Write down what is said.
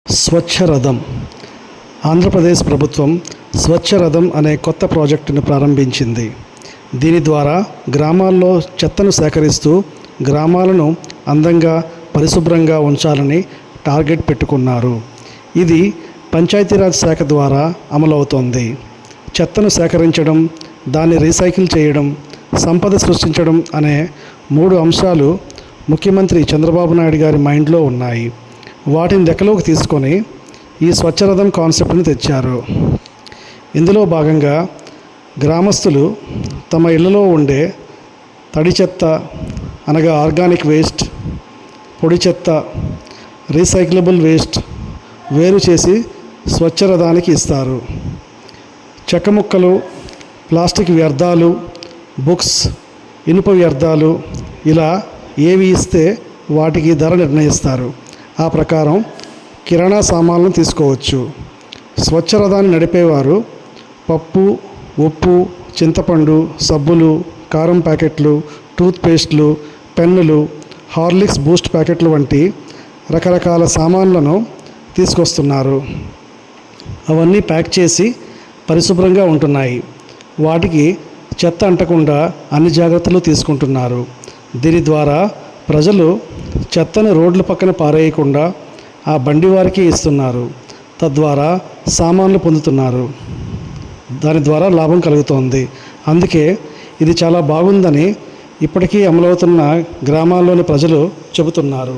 స్వచ్ఛ రథం. ఆంధ్రప్రదేశ్ ప్రభుత్వం స్వచ్ఛ రథం అనే కొత్త ప్రాజెక్టును ప్రారంభించింది. దీని ద్వారా గ్రామాల్లో చెత్తను సేకరిస్తూ గ్రామాలను అందంగా పరిశుభ్రంగా ఉంచాలని టార్గెట్ పెట్టుకున్నారు. ఇది పంచాయతీరాజ్ శాఖ ద్వారా అమలవుతోంది. చెత్తను సేకరించడం, దాన్ని రీసైకిల్ చేయడం, సంపద సృష్టించడం అనే 3 అంశాలు ముఖ్యమంత్రి చంద్రబాబు నాయుడు గారి మైండ్లో ఉన్నాయి. వాటిని లెక్కలోకి తీసుకొని ఈ స్వచ్ఛరథం కాన్సెప్ట్ని తెచ్చారు. ఇందులో భాగంగా గ్రామస్తులు తమ ఇళ్లలో ఉండే తడి చెత్త అనగా ఆర్గానిక్ వేస్ట్, పొడి చెత్త, రీసైక్లబుల్ వేస్ట్ వేరు చేసి స్వచ్ఛరథానికి ఇస్తారు. చెక్క ముక్కలు, ప్లాస్టిక్ వ్యర్థాలు, బుక్స్, ఇనుప వ్యర్థాలు ఇలా ఏవి ఇస్తే వాటికి ధర నిర్ణయిస్తారు. ఆ ప్రకారం కిరాణా సామాన్లను తీసుకోవచ్చు. స్వచ్ఛరథాన్ని నడిపేవారు పప్పు, ఉప్పు, చింతపండు, సబ్బులు, కారం ప్యాకెట్లు, టూత్పేస్ట్లు, పెన్నులు, హార్లిక్స్ బూస్ట్ ప్యాకెట్లు వంటి రకరకాల సామాన్లను తీసుకొస్తున్నారు. అవన్నీ ప్యాక్ చేసి పరిశుభ్రంగా ఉంటున్నాయి. వాటికి చెత్త అంటకుండా అన్ని జాగ్రత్తలు తీసుకుంటున్నారు. దీని ద్వారా ప్రజలు చెత్తను రోడ్ల పక్కన పారేయకుండా ఆ బండి వారికి ఇస్తున్నారు. తద్వారా సామాన్లు పొందుతున్నారు. దాని ద్వారా లాభం కలుగుతోంది. అందుకే ఇది చాలా బాగుందని ఇప్పటికీ అమలవుతున్న గ్రామాల్లోని ప్రజలు చెబుతున్నారు.